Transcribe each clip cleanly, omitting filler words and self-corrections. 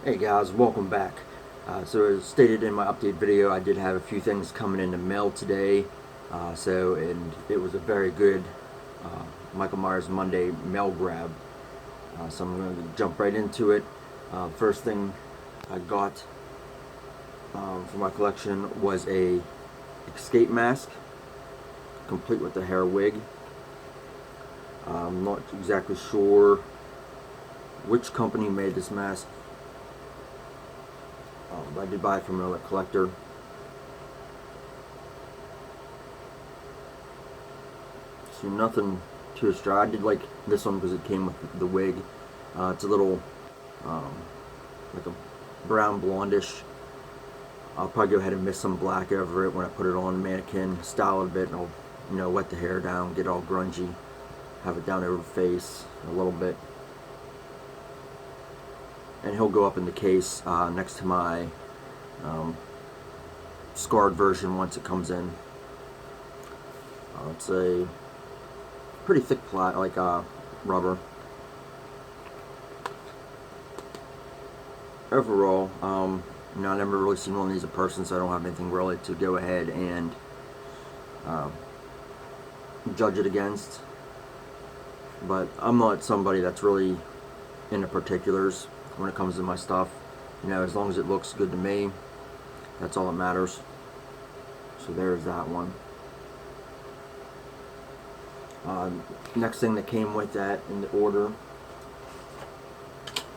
Hey guys, welcome back. So as stated in my update video, I did have a few things coming in the mail today. And it was a very good Michael Myers Monday mail grab. So I'm going to jump right into it. First thing I got for my collection was a escape mask, complete with the hair wig. I'm not exactly sure which company made this mask. I did buy it from another collector. So nothing too extra. I did like this one because it came with the wig. It's a little like a brown blondish. I'll probably go ahead and mix some black over it when I put it on the mannequin, style it a bit, and I'll wet the hair down, get it all grungy, have it down over the face a little bit. And he'll go up in the case next to my scarred version once it comes in. It's a pretty thick rubber. Overall, I never really seen one of these in person, so I don't have anything really to go ahead and judge it against. But I'm not somebody that's really into particulars when it comes to my stuff. As long as it looks good to me, that's all that matters. So there's that one. Next thing that came with that in the order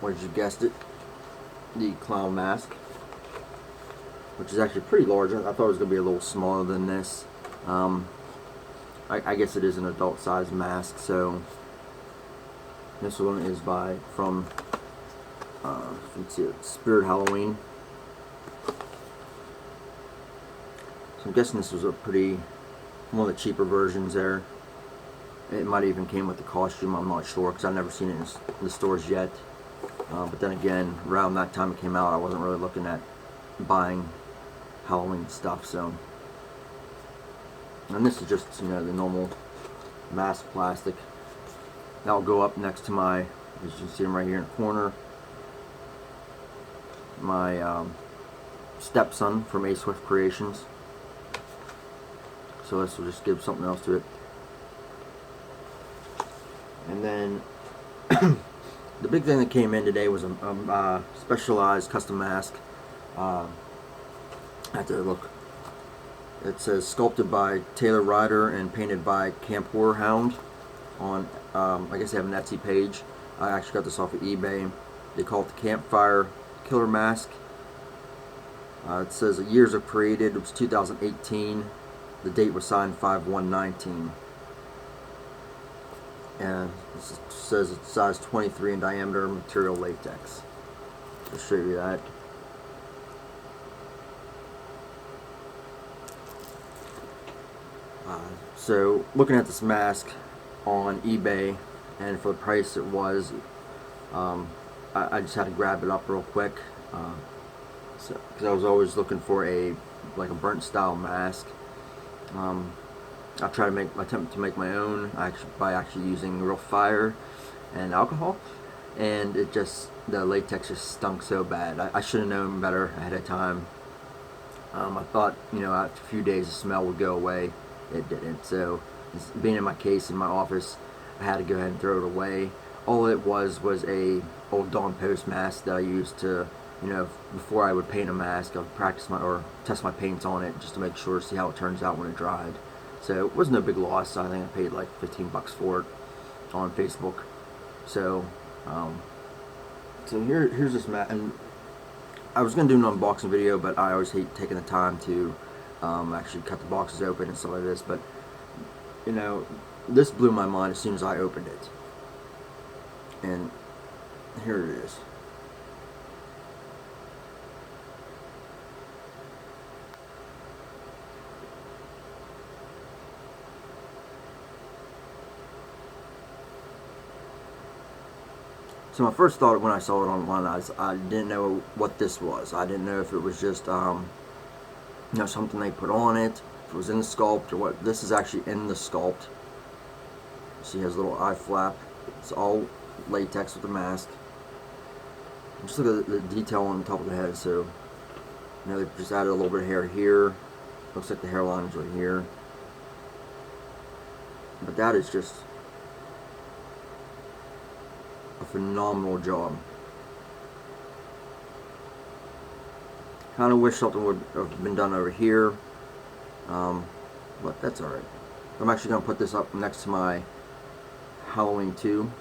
was, you guessed it, the clown mask, which is actually pretty large. I thought it was going to be a little smaller than this. I guess it is an adult size mask. So this one is from let's see, Spirit Halloween. So I'm guessing this was one of the cheaper versions there. It might have even came with the costume, I'm not sure, because I've never seen it in the stores yet. But then again, around that time it came out, I wasn't really looking at buying Halloween stuff. So, and this is just the normal mask plastic. That'll go up next to my, as you can see them right here in the corner, my stepson from A Swift Creations. So this will just give something else to it. And then the big thing that came in today was a specialized custom mask. I have to look. It says sculpted by Taylor Ryder and painted by Camp Horror Hound. On I guess they have an Etsy page. I actually got this off of eBay. They call it the Campfire Killer Mask. It says the years are created. It was 2018. The date was signed 5/1/19. And it says it's size 23 in diameter, material latex. I'll show you that. So looking at this mask on eBay, and for the price it was, I just had to grab it up real quick, because I was always looking for a burnt style mask. I try to attempt to make my own by actually using real fire and alcohol, and the latex just stunk so bad. I should have known better ahead of time. I thought after a few days the smell would go away. It didn't. So being in my case in my office, I had to go ahead and throw it away. All it was a old Dawn Post mask that I used to, before I would paint a mask, I would test my paints on it just to make sure, see how it turns out when it dried. So it was no big loss. I think I paid like $15 for it on Facebook. So, here's this mask, and I was gonna do an unboxing video, but I always hate taking the time to actually cut the boxes open and stuff like this. But this blew my mind as soon as I opened it, and here it is. So my first thought when I saw it online, I didn't know what this was. I didn't know if it was just something they put on it, if it was in the sculpt or what. This is actually in the sculpt. See, it has a little eye flap. It's all latex with the mask. Just look at the detail on the top of the head. So, they just added a little bit of hair here. Looks like the hairline is right here. But that is just a phenomenal job. Kind of wish something would have been done over here, but that's alright. I'm actually going to put this up next to my Halloween 2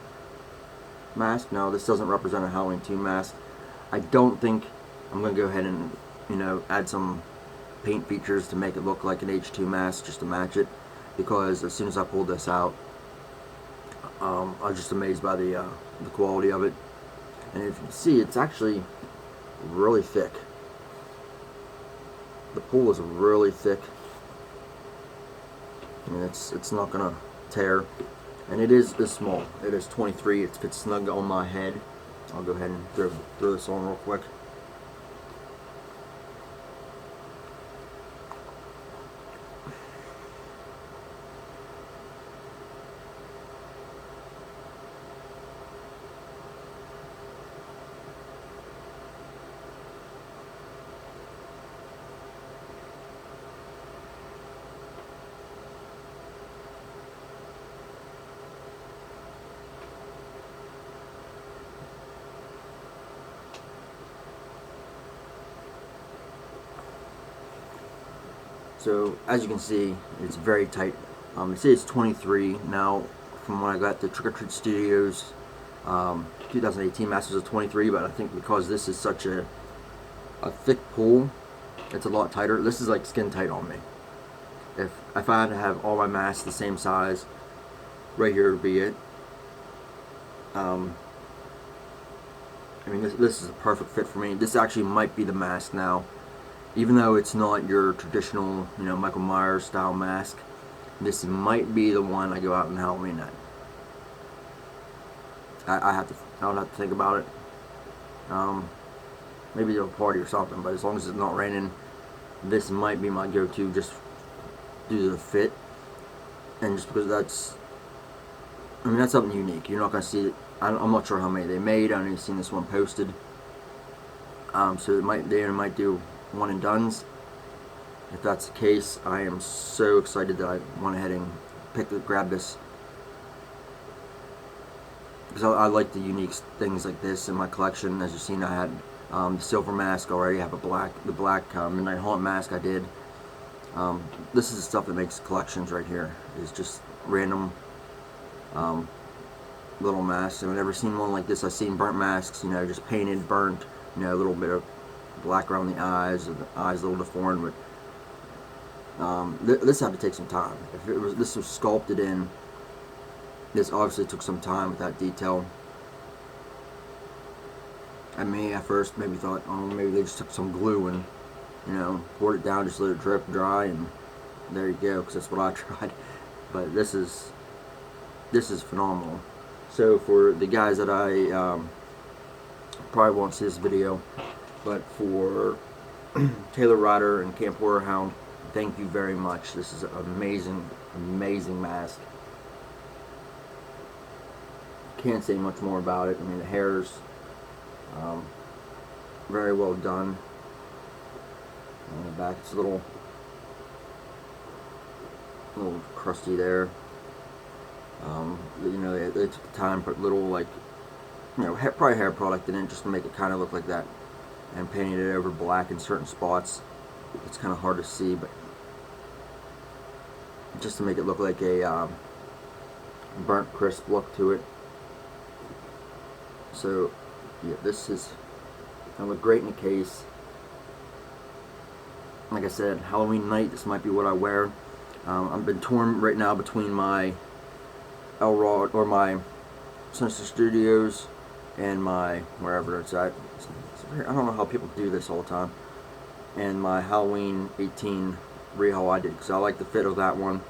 mask. No, this doesn't represent a Halloween 2 mask. I don't think I'm going to go ahead and, add some paint features to make it look like an H2 mask just to match it, because as soon as I pulled this out, I was just amazed by the quality of it. And if you can see, it's actually really thick. The pool is really thick. I mean, it's not gonna tear, and it is this small. It is 23. It fits snug on my head. I'll go ahead and throw this on real quick. So as you can see, it's very tight. It says 23. Now, from when I got the Trick or Treat Studios 2018 Masters of 23, but I think because this is such a thick pool, it's a lot tighter. This is like skin tight on me. If I had to have all my masks the same size, right here would be it. I mean, this is a perfect fit for me. This actually might be the mask now. Even though it's not your traditional, Michael Myers style mask, this might be the one I go out on Halloween night. I don't have to think about it. Maybe a party or something, but as long as it's not raining, this might be my go-to just due to the fit, and just because that's something unique. You're not gonna see it. I'm not sure how many they made. I haven't even seen this one posted. So they might do one and dones. If that's the case, I am so excited that I went ahead and grabbed this, because I like the unique things like this in my collection. As you've seen, I had the silver mask already. I have the black Midnight Haunt mask I did. This is the stuff that makes collections right here. It's just random little masks. I've never seen one like this. I've seen burnt masks, just painted, burnt, a little bit of black around the eyes, or the eyes a little deformed, but this had to take some time. If this was sculpted in, this obviously took some time with that detail. I at first maybe thought, oh, maybe they just took some glue and, poured it down, just let it drip dry, and there you go, because that's what I tried. But this is phenomenal. So for the guys that I probably won't see this video, but for Taylor Ryder and Camp Horror Hound, thank you very much. This is an amazing, amazing mask. Can't say much more about it. I mean, the hair's very well done. On the back, it's a little crusty there. They took the time, put little probably hair product in it just to make it kind of look like that, and painted it over black in certain spots. It's kind of hard to see, but just to make it look like a burnt crisp look to it. So yeah, this is gonna look great in the case. Like I said, Halloween night, this might be what I wear. I've been torn right now between my Elrod or my Sinister Studios and my wherever it's at. I don't know how people do this all the time. And my Halloween 18 rehaul I did, because I like the fit of that one.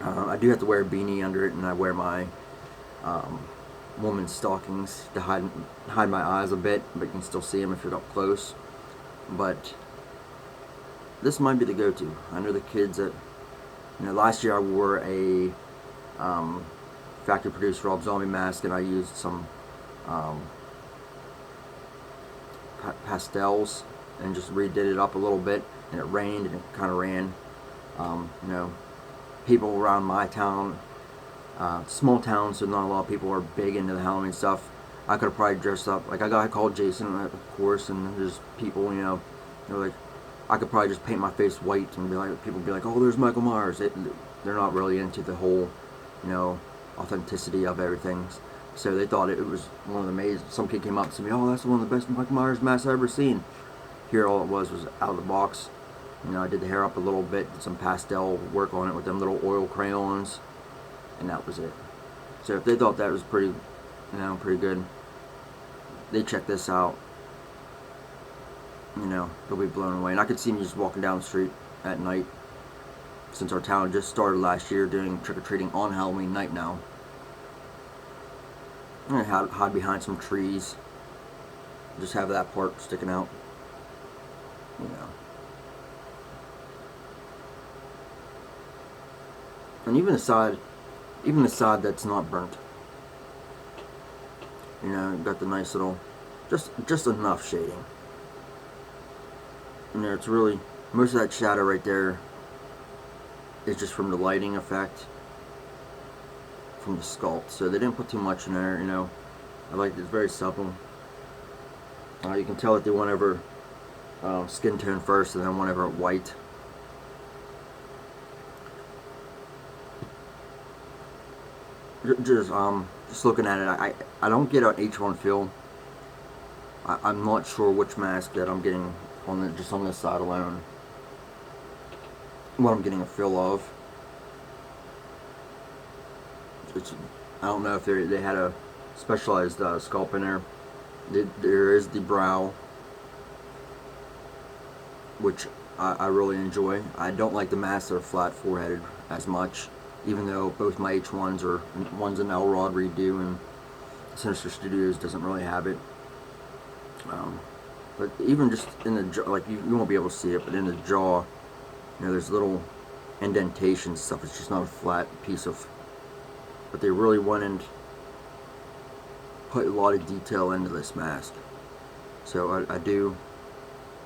I do have to wear a beanie under it, and I wear my woman's stockings to hide my eyes a bit, but you can still see them if you're up close. But this might be the go-to. I know the kids that, last year I wore a factory produced Rob Zombie mask, and I used some pastels and just redid it up a little bit. And it rained and it kind of ran. You know, people around my town, small town, so not a lot of people are big into the Halloween stuff. I could have probably dressed up, like I called Jason, of course, and there's people, you know, they're like, I could probably just paint my face white and be like, people be like, oh, there's Michael Myers. They're not really into the whole, you know, authenticity of everything. So they thought it was one of the amazing. Some kid came up to me, oh, that's one of the best Michael Myers masks I've ever seen. Here, all it was out of the box. You know, I did the hair up a little bit, did some pastel work on it with them little oil crayons, and that was it. So if they thought that was pretty, you know, pretty good, they check this out, you know, they'll be blown away. And I could see me just walking down the street at night, since our town just started last year doing trick-or-treating on Halloween night now. I'm gonna hide behind some trees, just have that part sticking out, you know. And even the side that's not burnt, you know, got the nice little, just enough shading. And there, it's really, most of that shadow right there is just from the lighting effect from the sculpt. So they didn't put too much in there, you know. I like it, it's very supple. You can tell that they went over skin tone first and then went over white. Just looking at it, I don't get an H1 feel. I'm not sure which mask that I'm getting on just on this side alone. What I'm getting a feel of. I don't know if they had a specialized sculpt in there. There is the brow, which I really enjoy. I don't like the masks that are flat foreheaded as much, even though both my H1s are, one's an Elrod redo and Sinister Studios doesn't really have it. But even just in the jaw, like you won't be able to see it, but in the jaw, you know, there's little indentations and stuff. It's just not a flat piece of. But they really went and put a lot of detail into this mask. So I do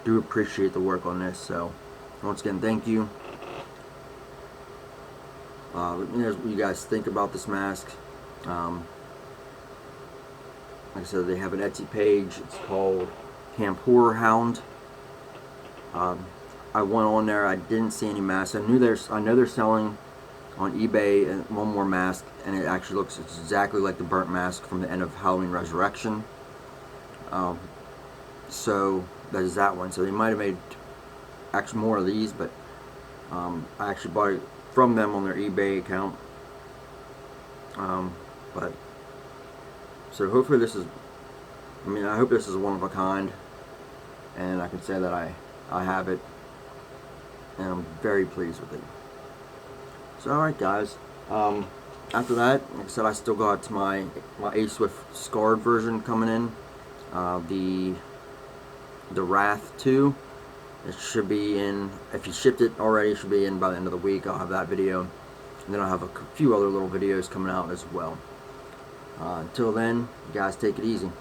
appreciate the work on this. So once again, thank you. Let me know what you guys think about this mask. Like I said, they have an Etsy page. It's called Camp Horror Hound. I went on there. I didn't see any masks. I know they're selling on eBay one more mask, and it actually looks exactly like the burnt mask from the end of Halloween Resurrection. So that is that one. So they might have made actually more of these, but I actually bought it from them on their eBay account. But so hopefully this is, I hope this is one of a kind, and I can say that I have it, and I'm very pleased with it. So alright guys, after that, like I said, I still got my A-Swift Scarred version coming in, the Wrath 2. It should be in, if you shipped it already, it should be in by the end of the week. I'll have that video, and then I'll have a few other little videos coming out as well. Until then, you guys take it easy.